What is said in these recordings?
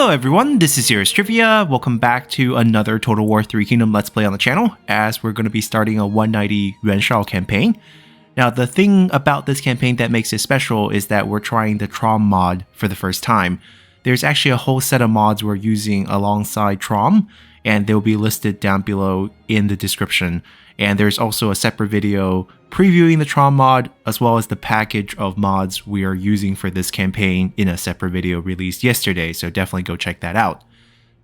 Hello everyone, this is Serious Trivia. Welcome back to another Total War 3 Kingdom Let's Play on the channel, as we're going to be starting a 190 Yuan Shao campaign. Now the thing about this campaign that makes it special is that we're trying the TROM mod for the first time. There's actually a whole set of mods we're using alongside TROM, and they'll be listed down below in the description. And there's also a separate video previewing the TROM mod, as well as the package of mods we are using for this campaign in a separate video released yesterday, so definitely go check that out.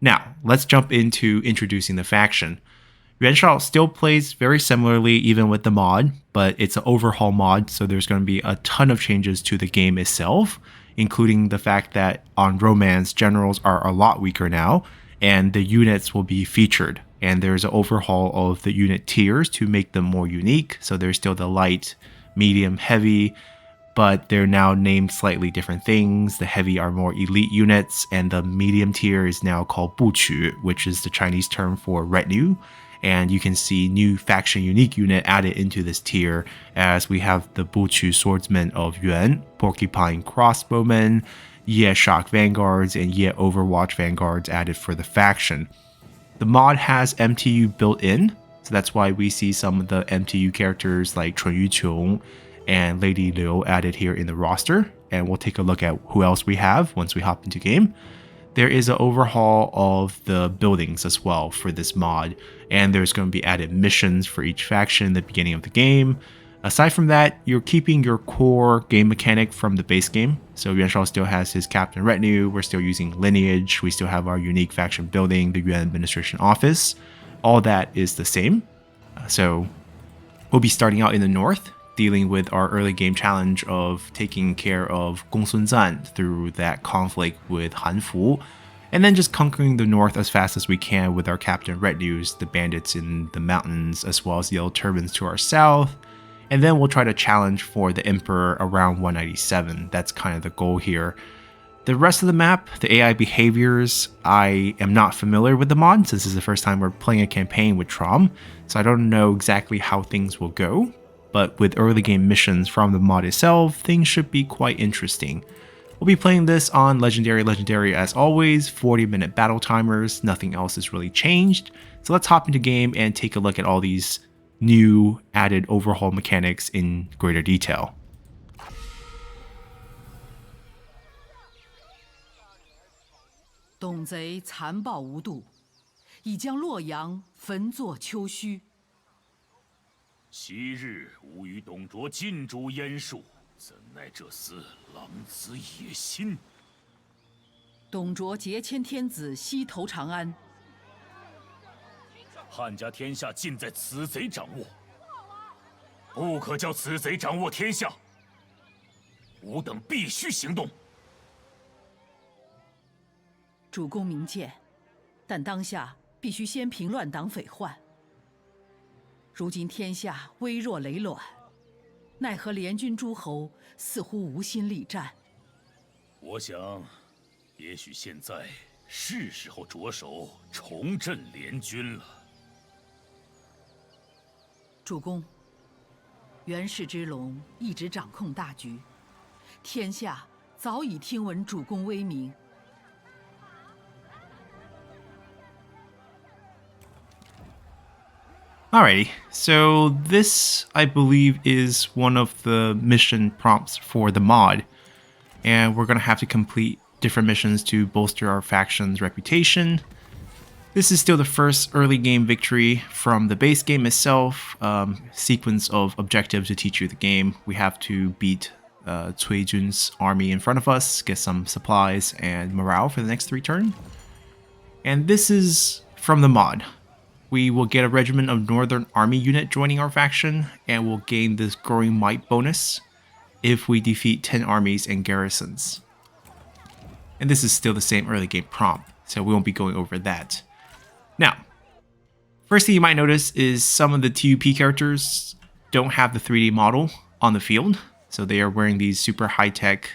Now, let's jump into introducing the faction. Yuan Shao still plays very similarly even with the mod, but it's an overhaul mod, so there's going to be a ton of changes to the game itself, including the fact that on romance, generals are a lot weaker now, and the units will be featured. And there's an overhaul of the unit tiers to make them more unique. So there's still the light, medium, heavy, but they're now named slightly different things. The heavy are more elite units, and the medium tier is now called Buqu, which is the Chinese term for retinue. And you can see new faction unique unit added into this tier, as we have the Buqu swordsmen of Yuan, porcupine crossbowmen, Ye shock vanguards, and Ye overwatch vanguards added for the faction. The mod has MTU built in, so that's why we see some of the MTU characters like Chun Yuqiong and Lady Liu added here in the roster, and we'll take a look at who else we have once we hop into game. There is an overhaul of the buildings as well for this mod, and there's going to be added missions for each faction in the beginning of the game. Aside from that, you're keeping your core game mechanic from the base game. So Yuan Shao still has his captain retinue, we're still using lineage, we still have our unique faction building, the Yuan administration office. All that is the same. So we'll be starting out in the north, dealing with our early game challenge of taking care of Gongsun Zan through that conflict with Han Fu, and then just conquering the north as fast as we can with our captain retinues, the bandits in the mountains, as well as yellow turbans to our south. And then we'll try to challenge for the Emperor around 197. That's kind of the goal here. The rest of the map, the AI behaviors, I am not familiar with the mod since this is the first time we're playing a campaign with TROM, so I don't know exactly how things will go. But with early game missions from the mod itself, things should be quite interesting. We'll be playing this on Legendary as always, 40-minute battle timers, nothing else has really changed. So let's hop into game and take a look at all these new added overhaul mechanics in greater detail. 东贼残暴无度，已将洛阳焚作丘墟。昔日吾与董卓尽诛燕术，怎奈这厮狼子野心。董卓劫迁天子，西投长安。 汉家天下尽在此贼掌握，不可叫此贼掌握天下。吾等必须行动。主公明鉴，但当下必须先平乱党匪患。如今天下微弱羸卵，奈何联军诸侯似乎无心力战？我想，也许现在是时候着手重振联军了。 主公，袁氏之龙一直掌控大局，天下早已听闻主公威名。 Alrighty, so this, I believe, is one of the mission prompts for the mod, and we're going to have to complete different missions to bolster our faction's reputation. This is still the first early game victory from the base game itself, sequence of objectives to teach you the game. We have to beat Cui Jun's army in front of us, get some supplies and morale for the next 3 turns. And this is from the mod. We will get a regiment of Northern Army unit joining our faction, and we'll gain this growing might bonus if we defeat 10 armies and garrisons. And this is still the same early game prompt, so we won't be going over that. Now, first thing you might notice is some of the TUP characters don't have the 3D model on the field, so they are wearing these super high-tech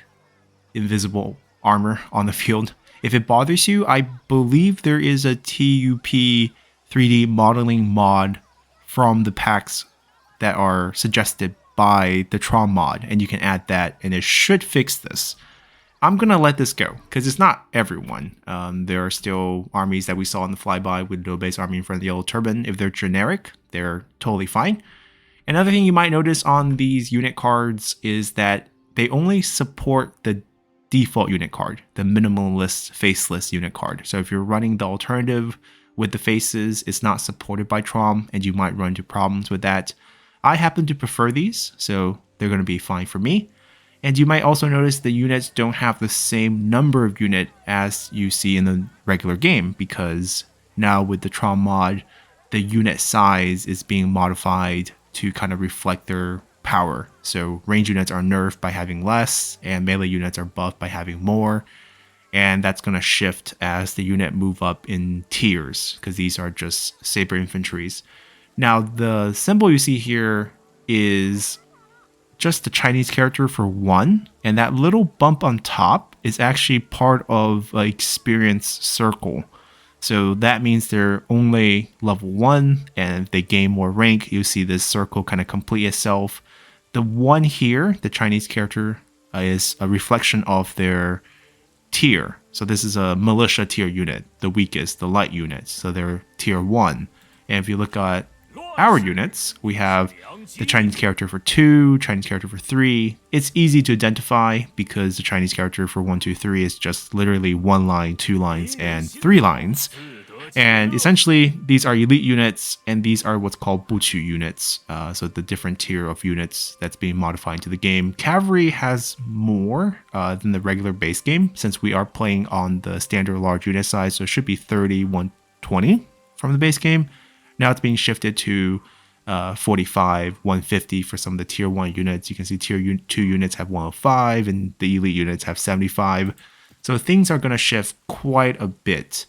invisible armor on the field. If it bothers you, I believe there is a TUP 3D modeling mod from the packs that are suggested by the TROM mod, and you can add that and it should fix this. I'm going to let this go because it's not everyone. There are still armies that we saw in the flyby with no base army in front of the yellow turban. If they're generic, they're totally fine. Another thing you might notice on these unit cards is that they only support the default unit card, the minimalist faceless unit card. So if you're running the alternative with the faces, it's not supported by TROM and you might run into problems with that. I happen to prefer these, so they're going to be fine for me. And you might also notice the units don't have the same number of unit as you see in the regular game, because now with the TROM mod, the unit size is being modified to kind of reflect their power. So range units are nerfed by having less, and melee units are buffed by having more. And that's going to shift as the unit move up in tiers, because these are just saber infantries. Now, the symbol you see here is just the Chinese character for 1, and that little bump on top is actually part of an experience circle. So that means they're only level 1, and if they gain more rank, you see this circle kind of complete itself. The 1 here, the Chinese character, is a reflection of their tier. So this is a militia tier unit, the weakest, the light units. So they're tier 1. And if you look at our units, we have the Chinese character for 2, Chinese character for 3. It's easy to identify because the Chinese character for 1, 2, 3 is just literally 1 line, 2 lines, and 3 lines. And essentially, these are elite units, and these are what's called Buchu units. So the different tier of units that's being modified into the game. Cavalry has more than the regular base game, since we are playing on the standard large unit size, so it should be 30, 120 from the base game. Now it's being shifted to 45, 150 for some of the tier 1 units. You can see tier 2 units have 105 and the elite units have 75. So things are going to shift quite a bit.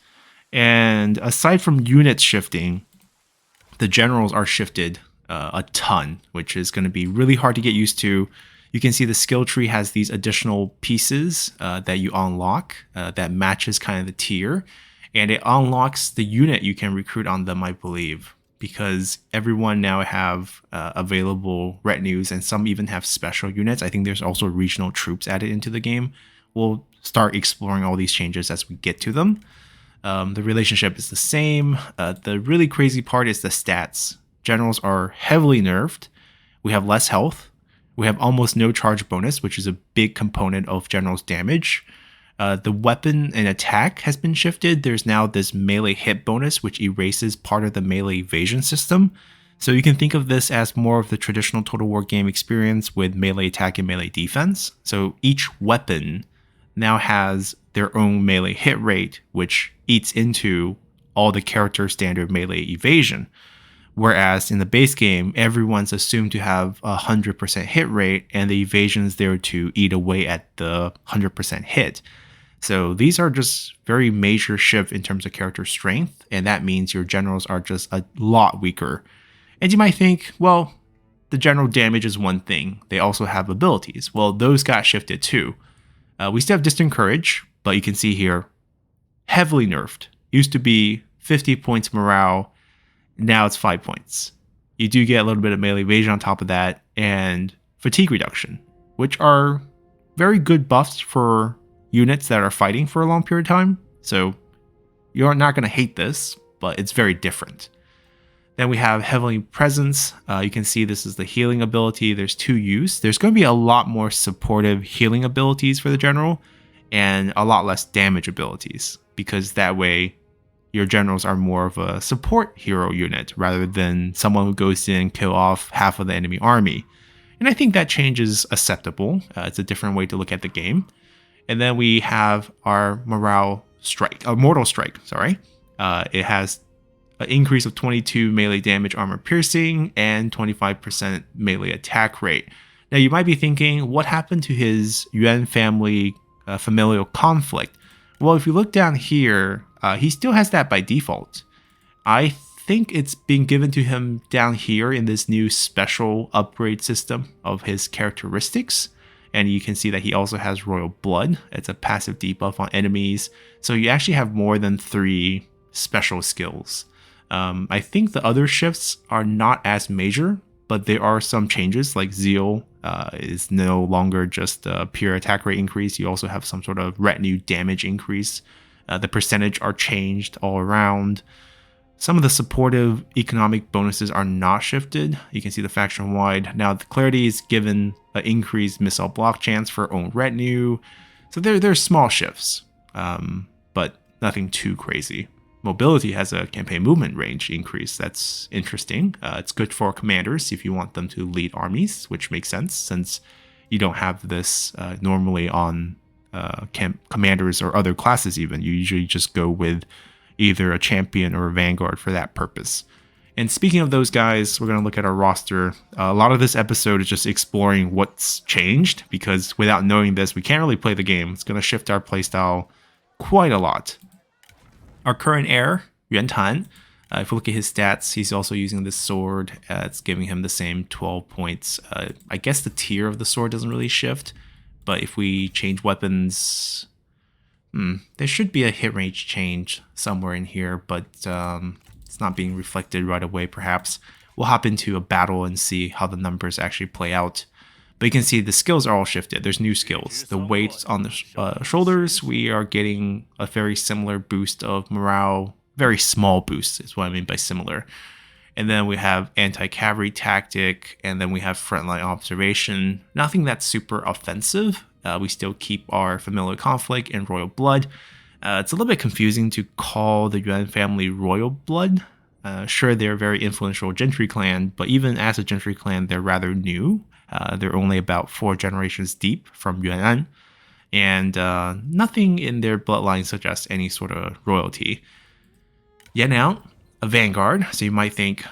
And aside from units shifting, the generals are shifted a ton, which is going to be really hard to get used to. You can see the skill tree has these additional pieces that you unlock that matches kind of the tier. And it unlocks the unit you can recruit on them, I believe, because everyone now have available retinues, and some even have special units. I think there's also regional troops added into the game. We'll start exploring all these changes as we get to them. The relationship is the same. The really crazy part is the stats. Generals are heavily nerfed. We have less health. We have almost no charge bonus, which is a big component of generals' damage. The weapon and attack has been shifted. There's now this melee hit bonus, which erases part of the melee evasion system. So you can think of this as more of the traditional Total War game experience with melee attack and melee defense. So each weapon now has their own melee hit rate, which eats into all the character standard melee evasion. Whereas in the base game, everyone's assumed to have a 100% hit rate, and the evasion is there to eat away at the 100% hit. So these are just very major shift in terms of character strength, and that means your generals are just a lot weaker. And you might think, well, the general damage is one thing. They also have abilities. Well, those got shifted too. We still have Distant Courage, but you can see here, heavily nerfed. Used to be 50 points morale, now it's 5 points. You do get a little bit of melee evasion on top of that, and fatigue reduction, which are very good buffs for units that are fighting for a long period of time. So you're not going to hate this, but it's very different. Then we have Heavenly Presence. You can see this is the healing ability. There's 2 use. There's going to be a lot more supportive healing abilities for the general and a lot less damage abilities, because that way your generals are more of a support hero unit rather than someone who goes in and kill off half of the enemy army. And I think that change is acceptable. It's a different way to look at the game. And then we have our Mortal Strike. It has an increase of 22 melee damage, armor piercing, and 25% melee attack rate. Now you might be thinking, what happened to his Yuan family familial conflict? Well, if you look down here, he still has that by default. I think it's being given to him down here in this new special upgrade system of his characteristics. And you can see that he also has Royal Blood. It's a passive debuff on enemies. So you actually have more than 3 special skills. I think the other shifts are not as major, but there are some changes like Zeal is no longer just a pure attack rate increase. You also have some sort of retinue damage increase. The percentage are changed all around. Some of the supportive economic bonuses are not shifted. You can see the faction wide. Now the clarity is given an increased missile block chance for own retinue. So there's small shifts, but nothing too crazy. Mobility has a campaign movement range increase. That's interesting. It's good for commanders if you want them to lead armies, which makes sense since you don't have this normally on commanders or other classes even. You usually just go with either a champion or a vanguard for that purpose. And speaking of those guys, we're going to look at our roster. A lot of this episode is just exploring what's changed, because without knowing this, we can't really play the game. It's going to shift our playstyle quite a lot. Our current heir, Yuan Tan, if we look at his stats, he's also using this sword. It's giving him the same 12 points. I guess the tier of the sword doesn't really shift, but if we change weapons, there should be a hit range change somewhere in here, but it's not being reflected right away perhaps. We'll hop into a battle and see how the numbers actually play out. But you can see the skills are all shifted. There's new skills. The weights on the shoulders, we are getting a very similar boost of morale. Very small boost is what I mean by similar. And then we have anti-cavalry tactic, and then we have frontline observation. Nothing that's super offensive. We still keep our familiar conflict and royal blood. It's a little bit confusing to call the Yuan family royal blood. Sure, they're a very influential gentry clan, but even as a gentry clan, they're rather new. They're only about 4 generations deep from Yuan, and nothing in their bloodline suggests any sort of royalty. Yan Out, a vanguard, so you might think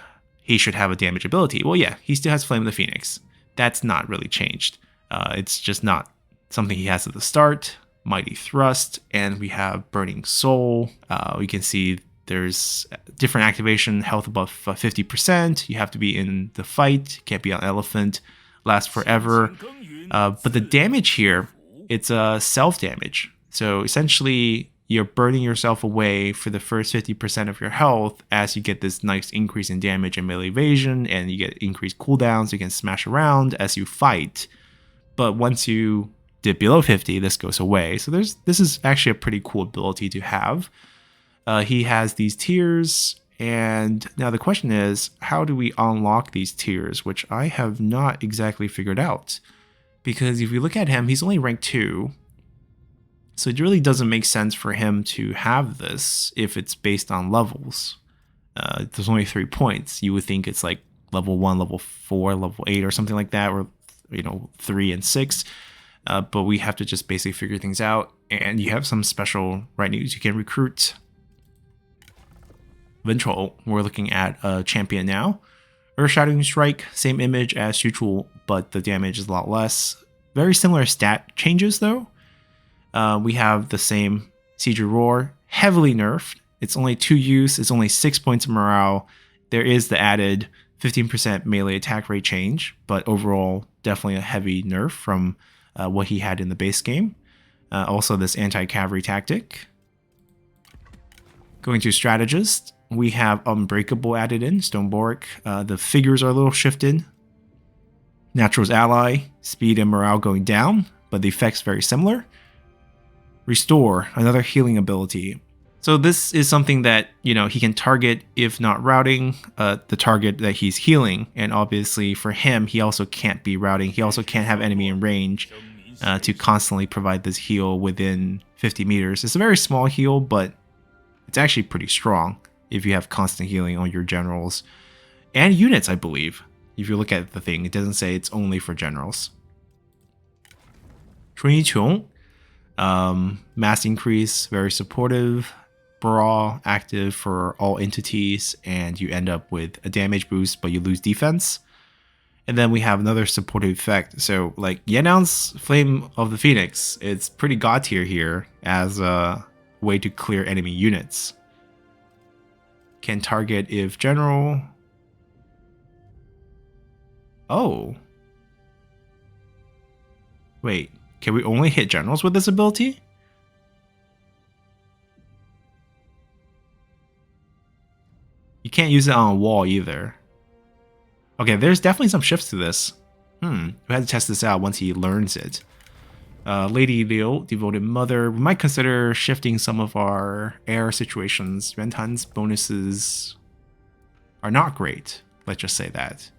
he should have a damage ability. Well, yeah, he still has Flame of the Phoenix. That's not really changed. It's just not something he has at the start. Mighty Thrust, and we have Burning Soul. We can see there's different activation, health above 50%. You have to be in the fight, can't be on elephant, lasts forever. But the damage here, it's a self-damage. So essentially, you're burning yourself away for the first 50% of your health as you get this nice increase in damage and melee evasion, and you get increased cooldowns. You can smash around as you fight. But once you dip below 50, this goes away. So this is actually a pretty cool ability to have. He has these tiers, and now the question is, how do we unlock these tiers, which I have not exactly figured out. Because if you look at him, he's only rank 2. So it really doesn't make sense for him to have this if it's based on levels. There's only 3 points. You would think it's like level 1, level 4, level 8 or something like that, or 3 and 6. But we have to just basically figure things out. And you have some special retinues you can recruit. Ventral, we're looking at a champion now. Earth-Shattering Strike, same image as Xuchu, but the damage is a lot less. Very similar stat changes though. We have the same Siege Roar, heavily nerfed. It's only 2 use, it's only 6 points of morale. There is the added 15% melee attack rate change, but overall definitely a heavy nerf from what he had in the base game. Also this anti-cavalry tactic. Going to Strategist, we have Unbreakable added in, Stoneboric. The figures are a little shifted. Natural's Ally, speed and morale going down, but the effect's very similar. Restore, another healing ability. So this is something that, he can target, if not routing, the target that he's healing. And obviously for him, he also can't be routing. He also can't have enemy in range to constantly provide this heal within 50 meters. It's a very small heal, but it's actually pretty strong if you have constant healing on your generals and units, I believe. If you look at the thing, it doesn't say it's only for generals. Chun mass increase, very supportive. Brawl, active for all entities, and you end up with a damage boost, but you lose defense. And then we have another supportive effect. So like Yan'an's Flame of the Phoenix, it's pretty god tier here as a way to clear enemy units. Can target if general. Oh. Wait, can we only hit generals with this ability? You can't use it on a wall either. Okay, there's definitely some shifts to this. We had to test this out once he learns it. Lady Liu, Devoted Mother. We might consider shifting some of our air situations. Yuan bonuses are not great. Let's just say that.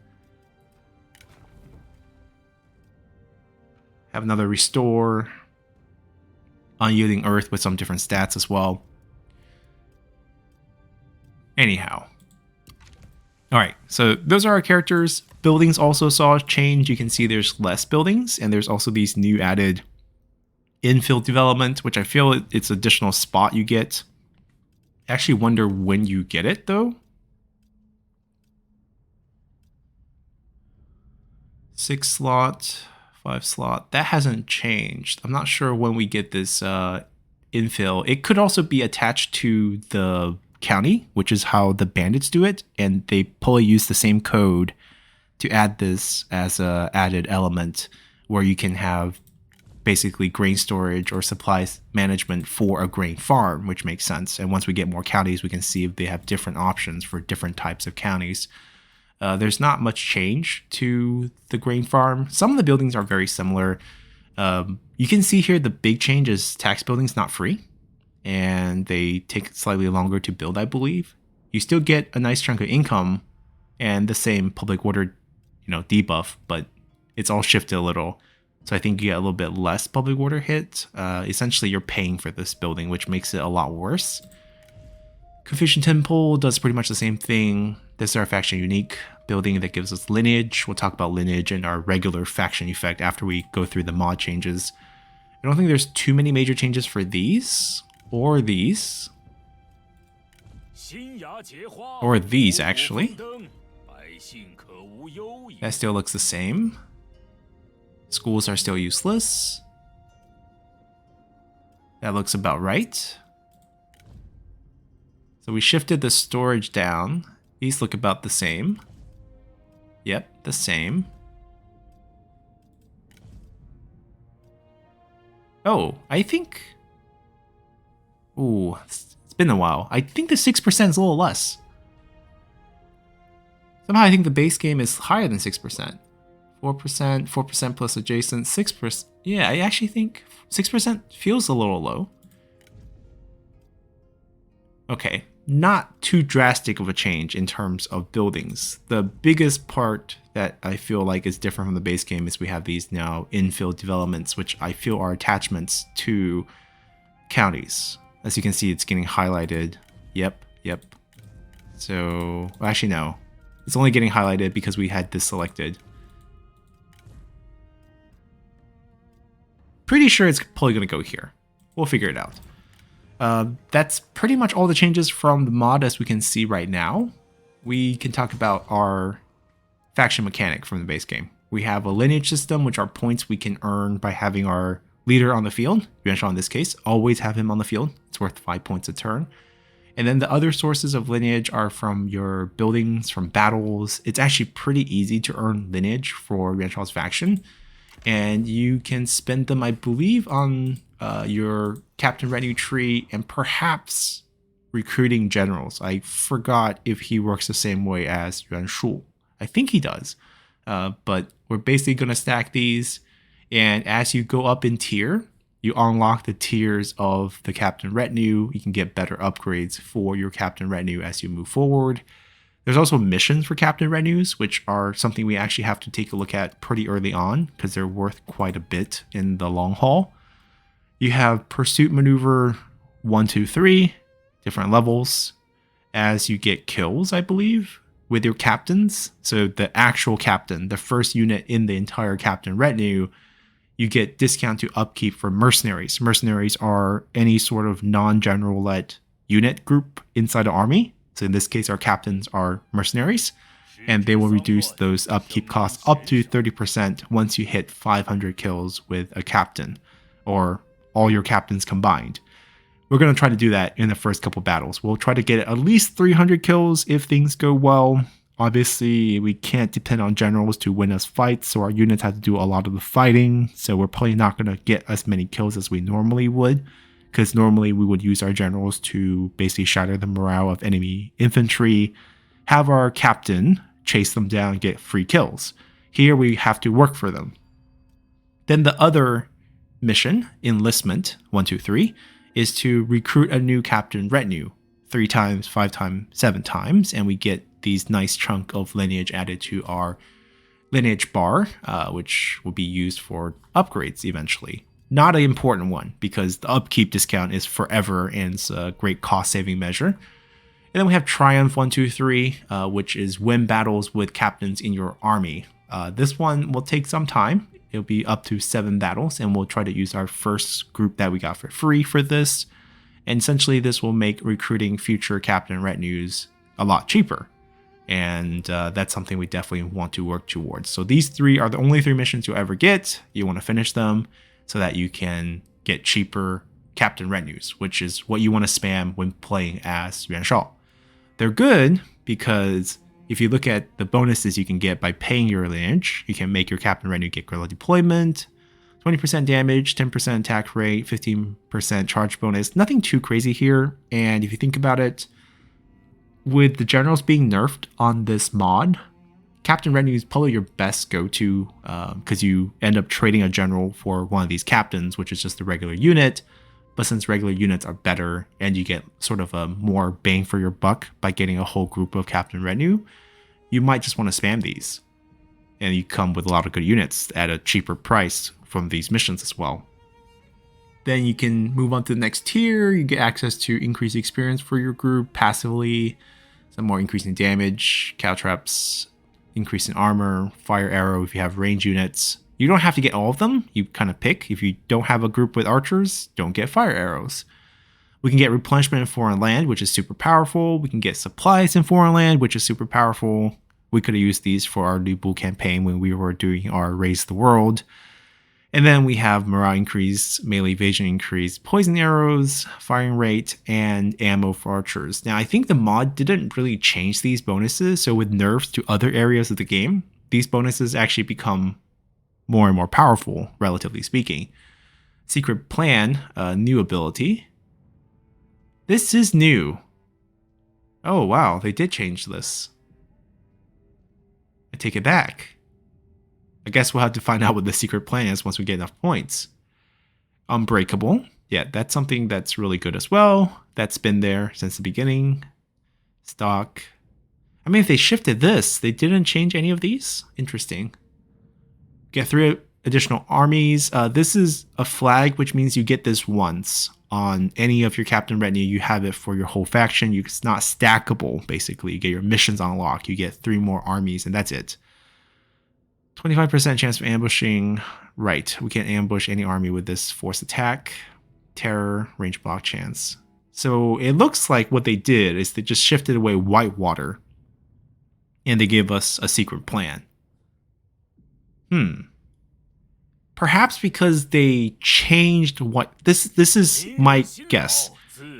Have another Restore. Unyielding Earth with some different stats as well. Anyhow. Alright, so those are our characters. Buildings also saw a change. You can see there's less buildings, and there's also these new added infill development, which I feel it's additional spot you get. I actually wonder when you get it, though. 6 slot, 5 slot. That hasn't changed. I'm not sure when we get this infill. It could also be attached to the county, which is how the bandits do it, and they probably use the same code to add this as a added element where you can have basically grain storage or supplies management for a grain farm, which makes sense. And once we get more counties, we can see if they have different options for different types of counties. There's not much change to the grain farm. Some of the buildings are very similar. You can see here the big change is tax buildings not free, and they take slightly longer to build, I believe. You still get a nice chunk of income and the same public order, debuff, but it's all shifted a little. So I think you get a little bit less public order hit. Essentially, you're paying for this building, which makes it a lot worse. Confucian Temple does pretty much the same thing. This is our faction unique building that gives us lineage. We'll talk about lineage and our regular faction effect after we go through the mod changes. I don't think there's too many major changes for these or these. Or these, actually. That still looks the same. Schools are still useless. That looks about right. So we shifted the storage down. These look about the same. Yep, the same. Oh, I think... Ooh, it's been a while. I think the 6% is a little less. Somehow I think the base game is higher than 6%. 4%, 4% plus adjacent, 6%. Yeah, I actually think 6% feels a little low. Okay, not too drastic of a change in terms of buildings. The biggest part that I feel like is different from the base game is we have these now infill developments, which I feel are attachments to counties. As you can see, it's getting highlighted. Yep. So, well, actually no. It's only getting highlighted because we had this selected. Pretty sure it's probably going to go here. We'll figure it out. That's pretty much all the changes from the mod as we can see right now. We can talk about our faction mechanic from the base game. We have a lineage system, which are points we can earn by having our leader on the field. Yuan Shao in this case, always have him on the field. It's worth 5 points a turn. And then the other sources of lineage are from your buildings, from battles. It's actually pretty easy to earn lineage for Yuan Shao's faction. And you can spend them, I believe, on your captain retinue tree and perhaps recruiting generals. I forgot if he works the same way as Yuan Shao. I think he does. But we're basically going to stack these. And as you go up in tier, you unlock the tiers of the captain retinue. You can get better upgrades for your captain retinue as you move forward. There's also missions for captain retinues, which are something we actually have to take a look at pretty early on because they're worth quite a bit in the long haul. You have pursuit maneuver 1, 2, 3, different levels. As you get kills, I believe, with your captains. So the actual captain, the first unit in the entire captain retinue, you get discount to upkeep for mercenaries. Mercenaries are any sort of non-general-led unit group inside the army. So in this case, our captains are mercenaries, and they will reduce those upkeep costs up to 30% once you hit 500 kills with a captain, or all your captains combined. We're going to try to do that in the first couple battles. We'll try to get at least 300 kills if things go well. Obviously, we can't depend on generals to win us fights, so our units have to do a lot of the fighting, so we're probably not going to get as many kills as we normally would. Because normally we would use our generals to basically shatter the morale of enemy infantry, have our captain chase them down, get free kills. Here we have to work for them. Then the other mission, Enlistment 123, is to recruit a new captain retinue 3 times, 5 times, 7 times, and we get these nice chunk of lineage added to our lineage bar, which will be used for upgrades eventually. Not an important one because the upkeep discount is forever and it's a great cost saving measure. And then we have Triumph 123, which is win battles with captains in your army. This one will take some time. It'll be up to 7 battles, and we'll try to use our first group that we got for free for this. And essentially, this will make recruiting future captain retinues a lot cheaper. And that's something we definitely want to work towards. So these 3 are the only 3 missions you'll ever get. You want to finish them so that you can get cheaper captain retinues, which is what you want to spam when playing as Yuan Shao. They're good because if you look at the bonuses you can get by paying your lineage, you can make your captain retinue get guerrilla deployment, 20% damage, 10% attack rate, 15% charge bonus. Nothing too crazy here. And if you think about it, with the generals being nerfed on this mod, captain retinue is probably your best go-to because you end up trading a general for one of these captains, which is just a regular unit. But since regular units are better and you get sort of a more bang for your buck by getting a whole group of captain retinue, you might just want to spam these. And you come with a lot of good units at a cheaper price from these missions as well. Then you can move on to the next tier. You get access to increased experience for your group passively, some more increasing damage, cow traps, increase in armor, fire arrow if you have range units. You don't have to get all of them. You kind of pick. If you don't have a group with archers, don't get fire arrows. We can get replenishment in foreign land, which is super powerful. We can get supplies in foreign land, which is super powerful. We could have used these for our new bull campaign when we were doing our Raise the World. And then we have morale increase, melee evasion increase, poison arrows, firing rate, and ammo for archers. Now, I think the mod didn't really change these bonuses. So with nerfs to other areas of the game, these bonuses actually become more and more powerful, relatively speaking. Secret Plan, a new ability. This is new. Oh, wow, they did change this. I take it back. I guess we'll have to find out what the secret plan is once we get enough points. Unbreakable. Yeah, that's something that's really good as well. That's been there since the beginning. Stock. I mean, if they shifted this, they didn't change any of these? Interesting. Get 3 additional armies. This is a flag, which means you get this once on any of your captain retinue. You have it for your whole faction. It's not stackable, basically. You get your missions unlocked. You get 3 more armies, and that's it. 25% chance of ambushing. Right, we can't ambush any army with this force attack. Terror, range block chance. So it looks like what they did is they just shifted away Whitewater, and they gave us a secret plan. Perhaps because they changed what this is my guess,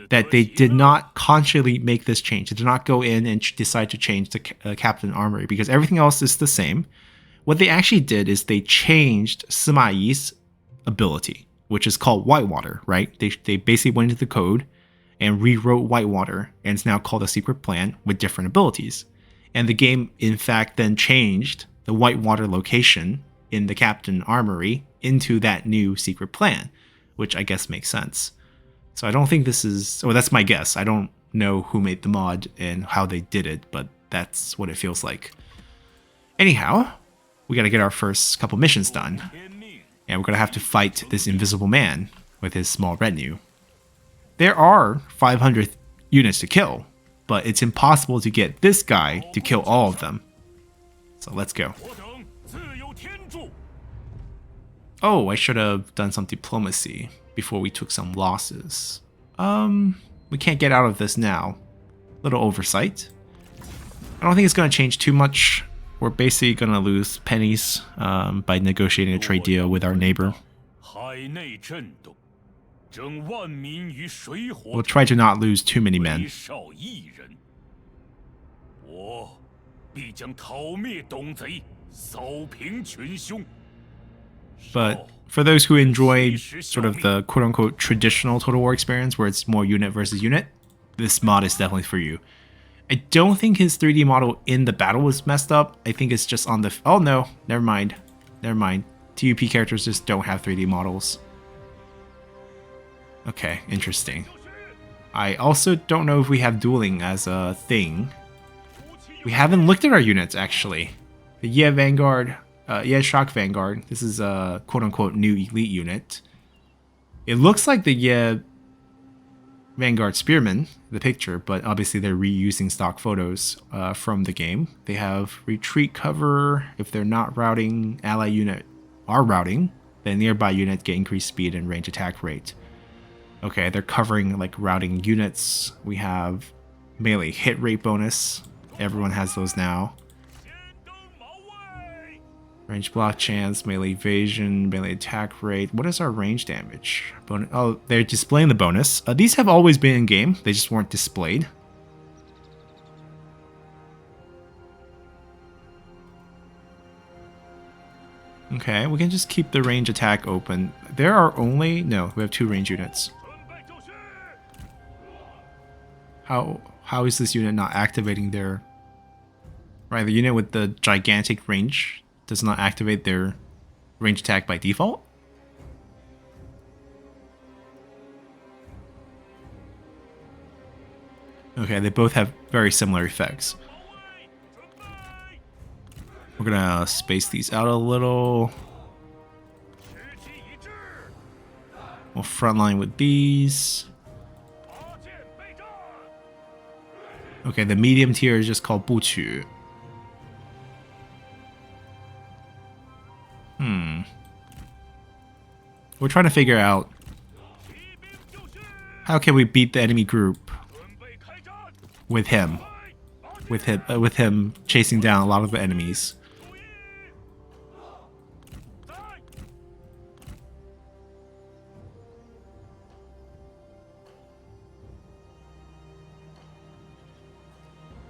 that they did not consciously make this change. They did not go in and decide to change the captain armory because everything else is the same. What they actually did is they changed Sima Yi's ability, which is called Whitewater, right? They basically went into the code and rewrote Whitewater, and it's now called a secret plan with different abilities. And the game, in fact, then changed the Whitewater location in the captain armory into that new secret plan, which I guess makes sense. So I don't think this is, or that's my guess. I don't know who made the mod and how they did it, but that's what it feels like. Anyhow, we got to get our first couple missions done. And we're going to have to fight this invisible man with his small retinue. There are 500 units to kill, but it's impossible to get this guy to kill all of them. So let's go. Oh, I should have done some diplomacy before we took some losses. We can't get out of this now. Little oversight. I don't think it's going to change too much. We're basically going to lose pennies by negotiating a trade deal with our neighbor. We'll try to not lose too many men. But for those who enjoy sort of the quote-unquote traditional Total War experience where it's more unit versus unit, this mod is definitely for you. I don't think his 3D model in the battle was messed up. I think it's just on the... Oh no, never mind. Never mind. TUP characters just don't have 3D models. Okay, interesting. I also don't know if we have dueling as a thing. We haven't looked at our units, actually. The Ye Vanguard, Ye Shock Vanguard. This is a quote-unquote new elite unit. It looks like the Ye Vanguard Spearman, the picture, but obviously they're reusing stock photos from the game. They have retreat cover. If they're not routing, ally unit are routing, then nearby unit get increased speed and range attack rate. Okay, they're covering like routing units. We have melee hit rate bonus. Everyone has those now. Range block chance, melee evasion, melee attack rate. What is our range damage? Oh, they're displaying the bonus. These have always been in game. They just weren't displayed. Okay, we can just keep the range attack open. There are only... No, we have 2 range units. How is this unit not activating their... Right, the unit with the gigantic range does not activate their range attack by default? Okay, they both have very similar effects. We're gonna space these out a little. We'll frontline with these. Okay, the medium tier is just called 部曲. We're trying to figure out how can we beat the enemy group with him, with him chasing down a lot of the enemies.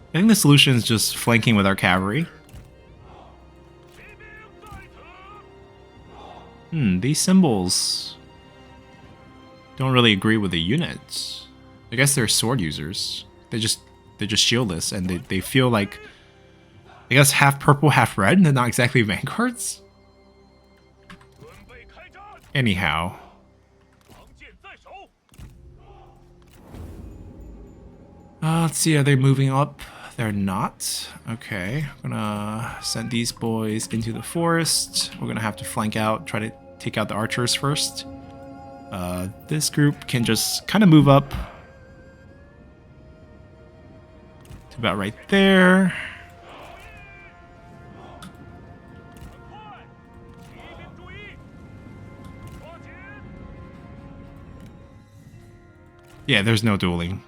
I think the solution is just flanking with our cavalry. These symbols don't really agree with the units. I guess they're sword users. They're just shieldless, and they feel like, I guess, half purple, half red. They're not exactly vanguards. Anyhow. Let's see, are they moving up? They're not. Okay, I'm gonna send these boys into the forest. We're gonna have to flank out, try to take out the archers first. This group can just kind of move up to about right there. Yeah, there's no dueling.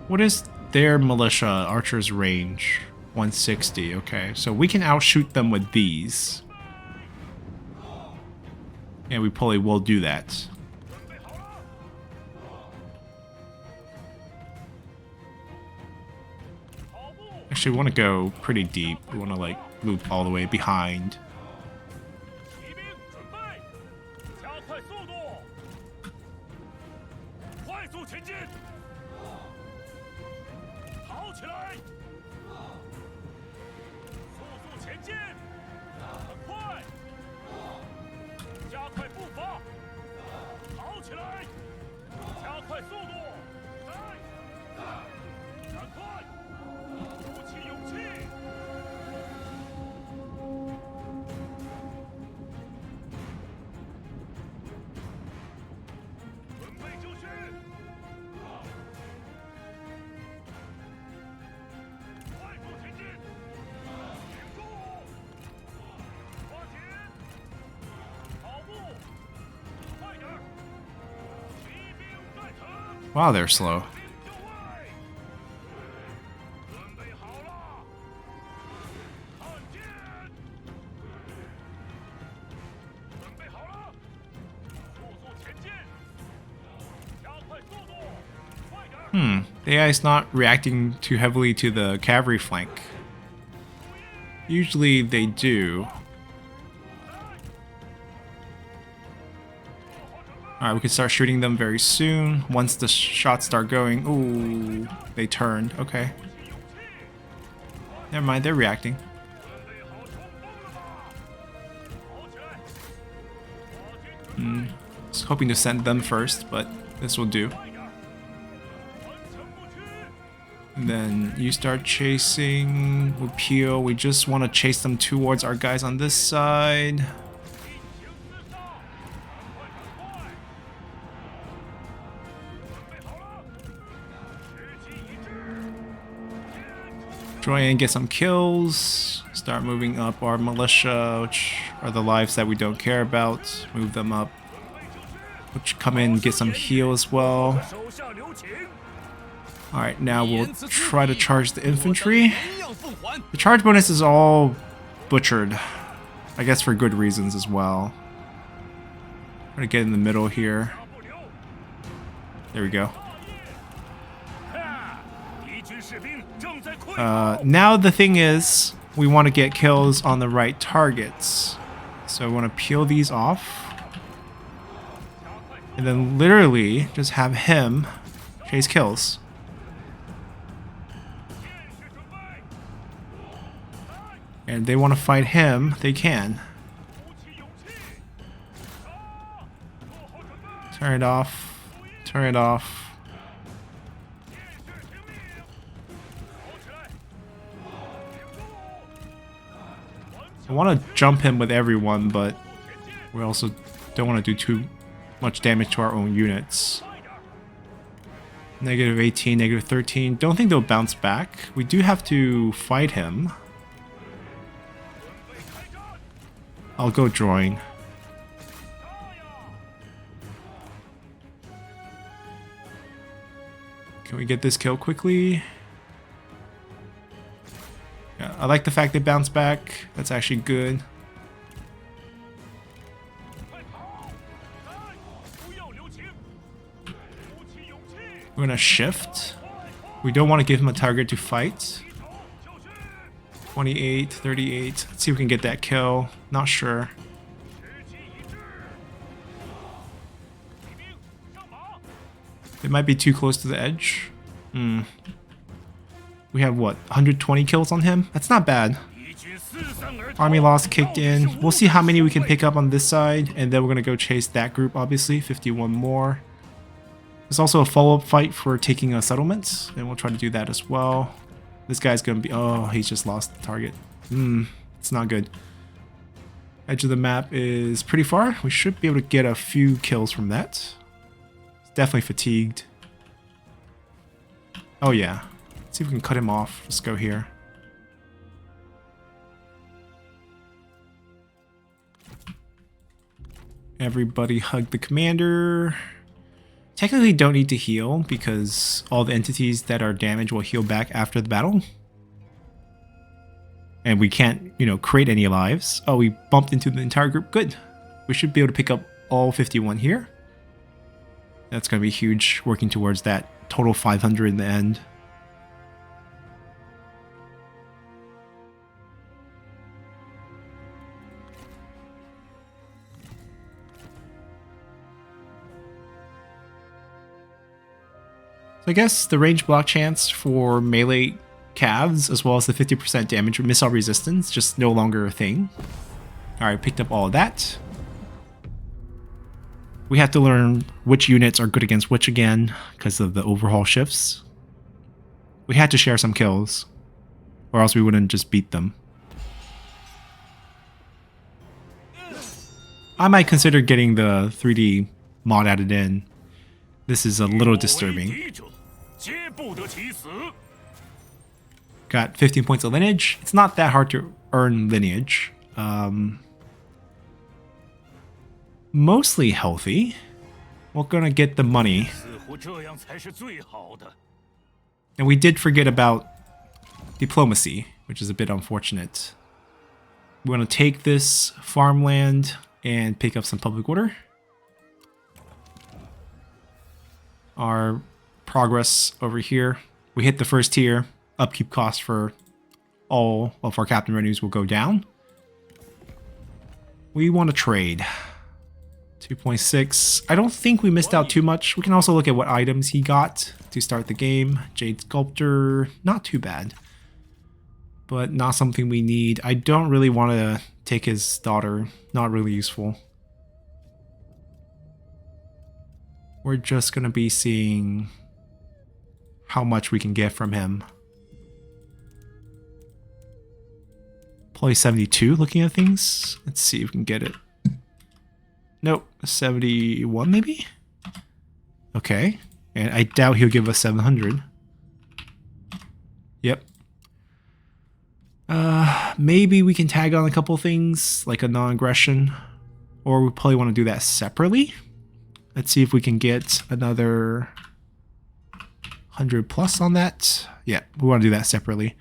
What is their militia archers range? 160, okay. So we can outshoot them with these. And we probably will do that. Actually, we want to go pretty deep. We want to like loop all the way behind. Wow, they're slow. The AI is not reacting too heavily to the cavalry flank. Usually they do. Alright, we can start shooting them very soon. Once the shots start going. Ooh, they turned. Okay. Never mind, they're reacting. I was hoping to send them first, but this will do. And then you start chasing. We peel. We just want to chase them towards our guys on this side. Try and get some kills. Start moving up our militia, which are the lives that we don't care about. Move them up. Which come in and get some heal as well. Alright, now we'll try to charge the infantry. The charge bonus is all butchered. I guess for good reasons as well. I'm gonna get in the middle here. There we go. Now the thing is, we want to get kills on the right targets. So I want to peel these off. And then literally just have him chase kills. And they want to fight him, they can. Turn it off. Turn it off. I want to jump him with everyone, but we also don't want to do too much damage to our own units. Negative 18, negative 13. Don't think they'll bounce back. We do have to fight him. I'll go drawing. Can we get this kill quickly? Yeah, I like the fact they bounce back. That's actually good. We're gonna shift. We don't want to give him a target to fight. 28, 38. Let's see if we can get that kill. Not sure. It might be too close to the edge. We have what, 120 kills on him? That's not bad. Army loss kicked in. We'll see how many we can pick up on this side, and then we're gonna go chase that group, obviously. 51 more. There's also a follow-up fight for taking a settlement, and we'll try to do that as well. This guy's gonna be... oh, he's just lost the target. It's not good. Edge of the map is pretty far. We should be able to get a few kills from that. It's definitely fatigued. Oh yeah. Let's see if we can cut him off. Let's go here. Everybody hug the commander. Technically don't need to heal because all the entities that are damaged will heal back after the battle. And we can't, you know, create any lives. Oh, we bumped into the entire group. Good. We should be able to pick up all 51 here. That's going to be huge, working towards that total 500 in the end. I guess the range block chance for melee calves, as well as the 50% damage missile resistance, just no longer a thing. Alright, picked up all of that. We have to learn which units are good against which again, because of the overhaul shifts. We had to share some kills, or else we wouldn't just beat them. I might consider getting the 3D mod added in. This is a little disturbing. Got 15 points of lineage. It's not that hard to earn lineage. Mostly healthy. We're gonna get the money. And we did forget about diplomacy, which is a bit unfortunate. We're gonna take this farmland and pick up some public order. Our progress over here. We hit the first tier. Upkeep cost for all of our captain revenues will go down. We want to trade 2.6. I don't think we missed out too much. We can also look at what items he got to start the game. Jade Sculptor, not too bad, but not something we need. I don't really want to take his daughter. Not really useful. We're just going to be seeing how much we can get from him. Probably 72 looking at things. Let's see if we can get it. Nope, 71 maybe? Okay, and I doubt he'll give us 700. Yep. Maybe we can tag on a couple things, like a non-aggression. Or we probably want to do that separately. Let's see if we can get another 100 plus on that. Yeah, we want to do that separately.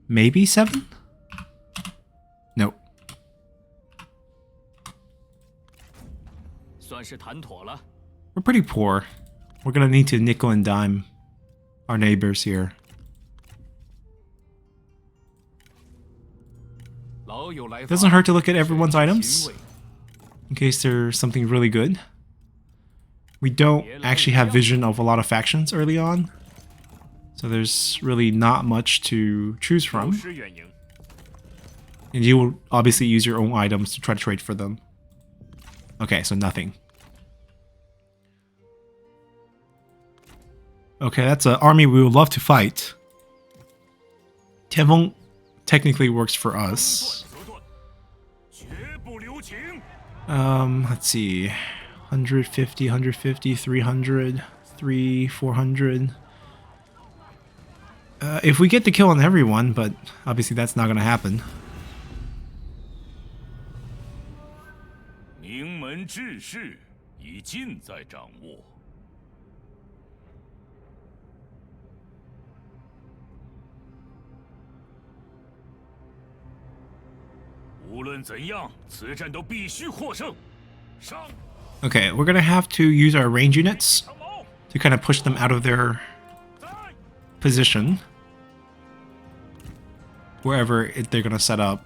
Maybe 7? Nope. We're pretty poor. We're gonna need to nickel and dime our neighbors here. Doesn't hurt to look at everyone's items in case there's something really good. We don't actually have vision of a lot of factions early on, so there's really not much to choose from. And you will obviously use your own items to try to trade for them. Okay, so nothing. Okay, that's an army we would love to fight. Tianfeng technically works for us. Let's see. 150, 150, 300, 400. If we get the kill on everyone, but obviously that's not going to happen. Okay, we're going to have to use our range units to kind of push them out of their position, wherever they're going to set up.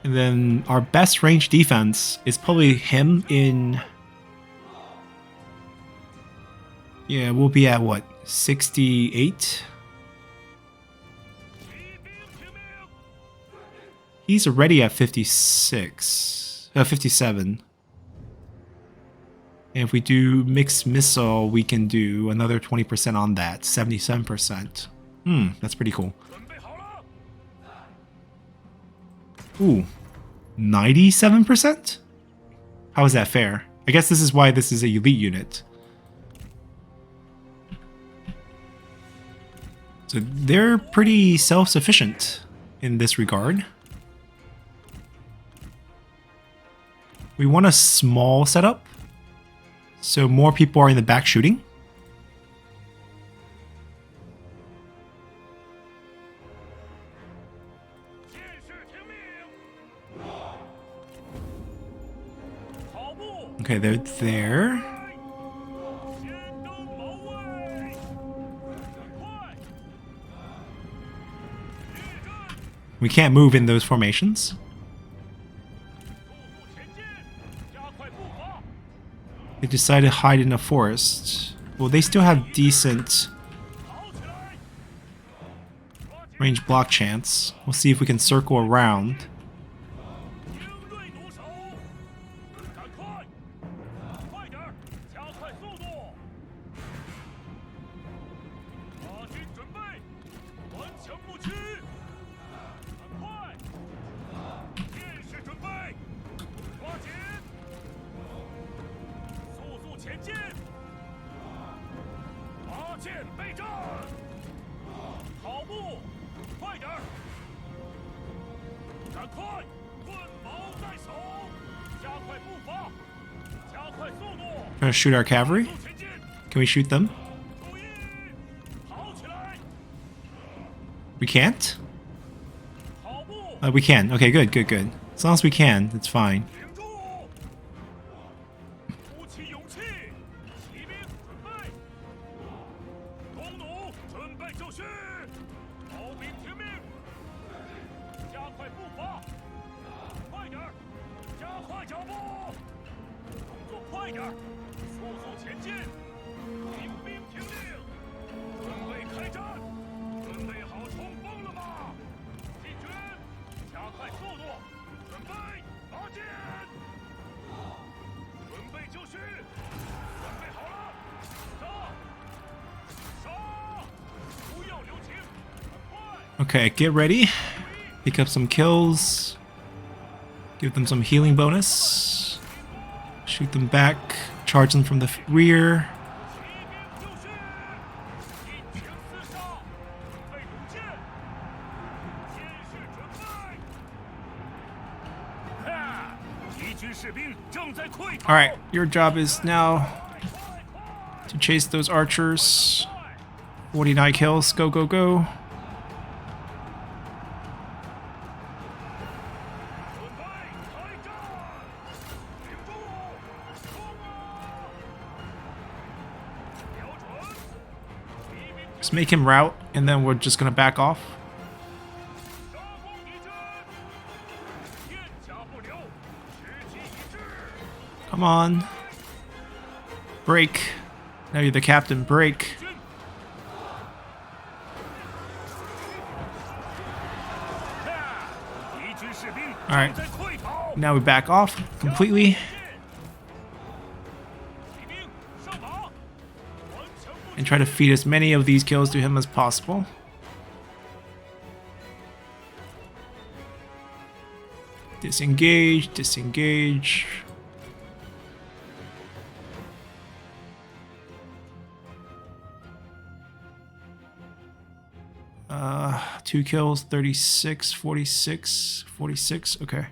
And then our best range defense is probably him in... Yeah, we'll be at what? 68? He's already at 56, 57. And if we do mixed missile, we can do another 20% on that, 77%. That's pretty cool. Ooh, 97%? How is that fair? I guess this is why this is an elite unit. So they're pretty self-sufficient in this regard. We want a small setup, so more people are in the back shooting. Okay, they're there. We can't move in those formations. They decided to hide in a forest. Well, they still have decent range block chance. We'll see if we can circle around. Trying to shoot our cavalry. Can we shoot them? We can't? We can. Okay, good, good, good. As long as we can, it's fine. Okay, get ready. Pick up some kills. Give them some healing bonus. Shoot them back. Charge them from the rear. Alright, your job is now to chase those archers. 49 kills. Go, go, go. Just make him rout, and then we're just gonna back off. Come on. Break. Now you're the captain. Break. Alright. Now we back off completely. And try to feed as many of these kills to him as possible. Disengage, disengage. Two kills, 36, 46, 46, okay.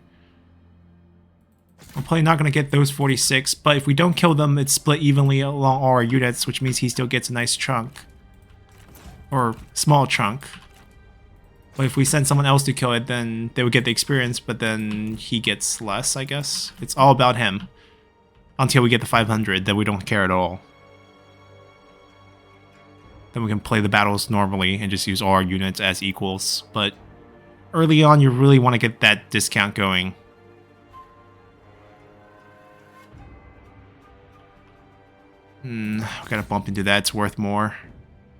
We're probably not going to get those 46, but if we don't kill them, it's split evenly along all our units, which means he still gets a nice chunk. Or small chunk. But if we send someone else to kill it, then they would get the experience, but then he gets less, I guess. It's all about him. Until we get the 500, then we don't care at all. Then we can play the battles normally and just use all our units as equals. But early on, you really want to get that discount going. We gotta bump into that, it's worth more.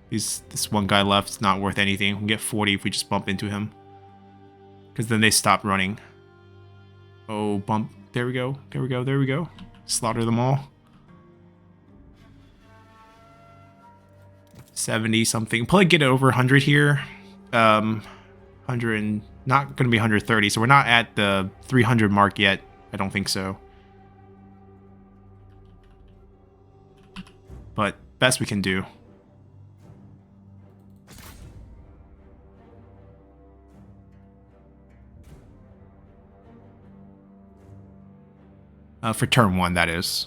This one guy left is not worth anything. We can get 40 if we just bump into him. Because then they stop running. Oh, bump. There we go. There we go. There we go. Slaughter them all. 70 something. Probably get over 100 here. 100 and not going to be 130. So we're not at the 300 mark yet. I don't think so. But best we can do. For turn 1, that is.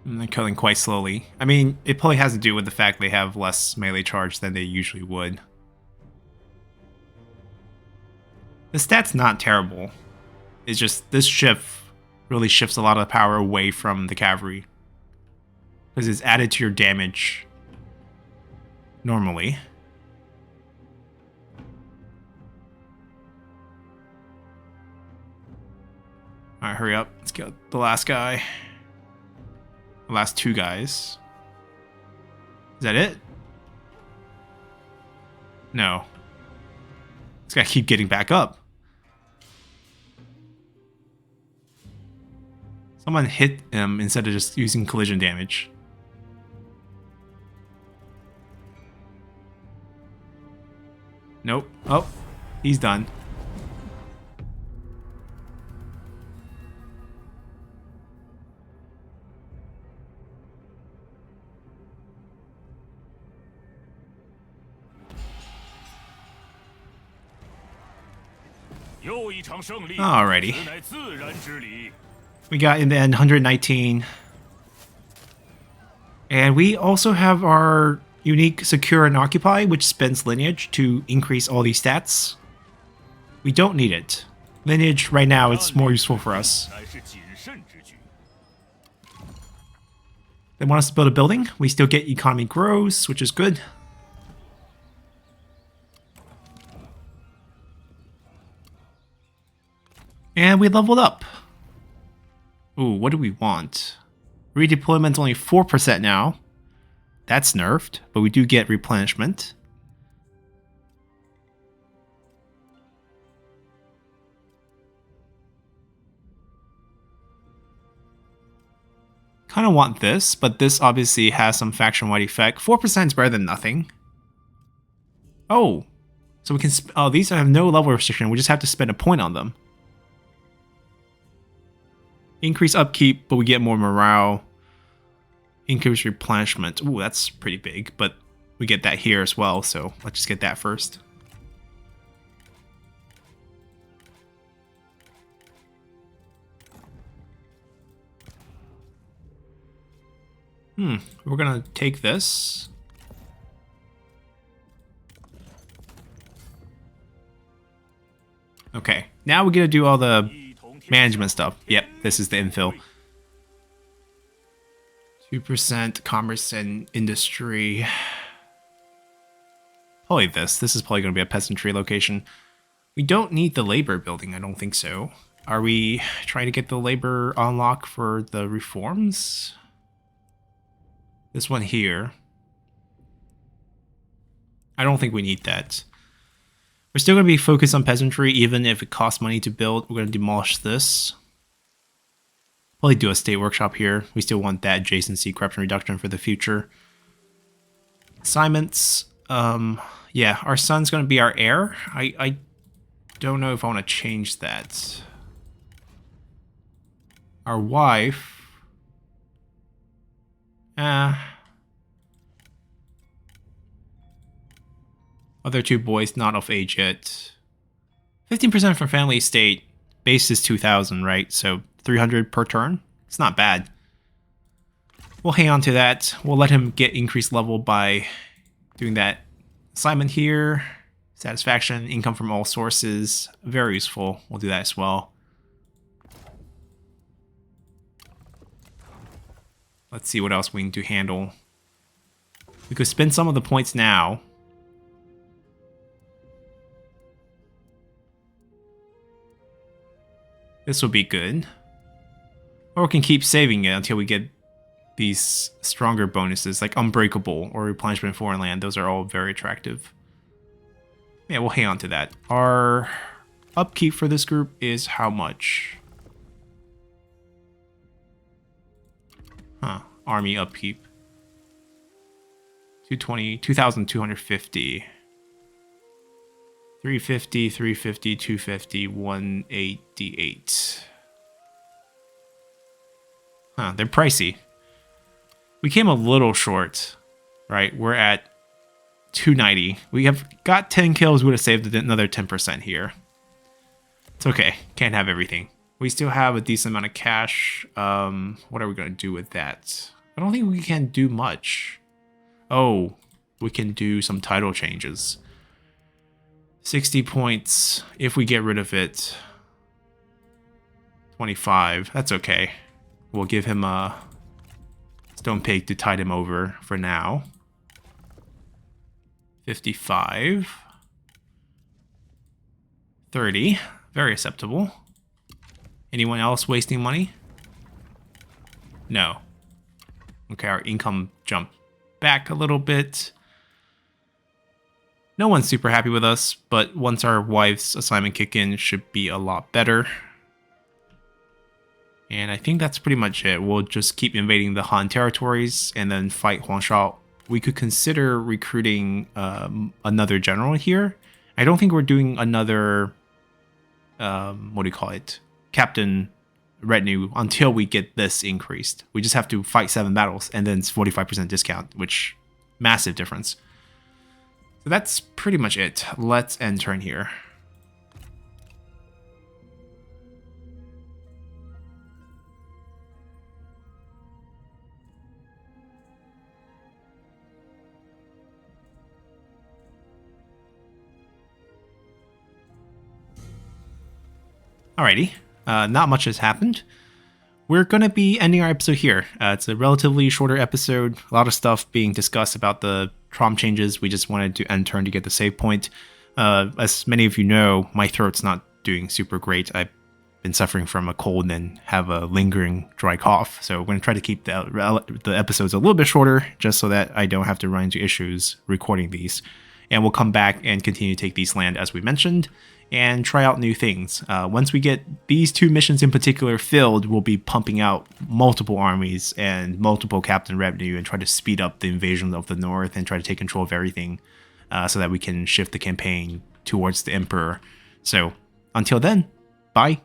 And they're killing quite slowly. I mean, it probably has to do with the fact they have less melee charge than they usually would. The stat's not terrible. It's just this shift really shifts a lot of the power away from the cavalry. Because it's added to your damage normally. Alright, hurry up. Let's get the last guy. The last two guys. Is that it? No. This guy keep getting back up. Someone hit him instead of just using collision damage. Nope. Oh, he's done. Alrighty. We got in the end 119. And we also have our unique Secure and Occupy, which spends lineage to increase all these stats. We don't need it. Lineage right now it's more useful for us. They want us to build a building. We still get economy grows, which is good. And we leveled up. Ooh, what do we want? Redeployment's only 4% now. That's nerfed, but we do get replenishment. Kind of want this, but this obviously has some faction-wide effect. 4% is better than nothing. Oh, so we can... oh, these have no level restriction. We just have to spend a point on them. Increase upkeep, but we get more morale. Increase replenishment. Ooh, that's pretty big, but we get that here as well, so let's just get that first. We're gonna take this. Okay, now we get to do all the management stuff. Yep, this is the infill. 2% commerce and industry. Probably this. This is probably going to be a peasantry location. We don't need the labor building. I don't think so. Are we trying to get the labor unlock for the reforms? This one here. I don't think we need that. We're still going to be focused on peasantry, even if it costs money to build. We're going to demolish this. Probably do a state workshop here. We still want that adjacency corruption reduction for the future. Assignments. Yeah, our son's going to be our heir. I don't know if I want to change that. Our wife. Other two boys not of age yet. 15% from family estate. Base is 2,000, right? So 300 per turn. It's not bad. We'll hang on to that. We'll let him get increased level by doing that assignment here. Satisfaction, income from all sources. Very useful. We'll do that as well. Let's see what else we need to handle. We could spend some of the points now. This will be good. Or we can keep saving it until we get these stronger bonuses, like Unbreakable or Replenishment Foreign Land. Those are all very attractive. Yeah, we'll hang on to that. Our upkeep for this group is how much? Huh, army upkeep. 220, 2,250. 350, 350, 250, 188. Huh, they're pricey. We came a little short, right? We're at 290. We have got 10 kills. We would have saved another 10% here. It's okay. Can't have everything. We still have a decent amount of cash. What are we going to do with that? I don't think we can do much. Oh, we can do some title changes. 60 points if we get rid of it. 25. That's okay. We'll give him a stone pig to tide him over for now. 55. 30. Very acceptable. Anyone else wasting money? No. Okay, our income jumped back a little bit. No one's super happy with us, but once our wife's assignment kick in, it should be a lot better. And I think that's pretty much it. We'll just keep invading the Han territories and then fight Yuan Shao. We could consider recruiting another general here. I don't think we're doing another, what do you call it? Captain retinue until we get this increased. We just have to fight 7 battles and then it's 45% discount, which massive difference. So that's pretty much it. Let's end turn here. Alrighty, not much has happened. We're going to be ending our episode here. It's a relatively shorter episode, a lot of stuff being discussed about the TROM changes. We just wanted to end turn to get the save point. As many of you know, my throat's not doing super great. I've been suffering from a cold and have a lingering dry cough. So we're going to try to keep the episodes a little bit shorter just so that I don't have to run into issues recording these. And we'll come back and continue to take these land as we mentioned and try out new things. Once we get these 2 missions in particular filled, we'll be pumping out multiple armies and multiple captain revenue and try to speed up the invasion of the north and try to take control of everything so that we can shift the campaign towards the Emperor. So until then, bye.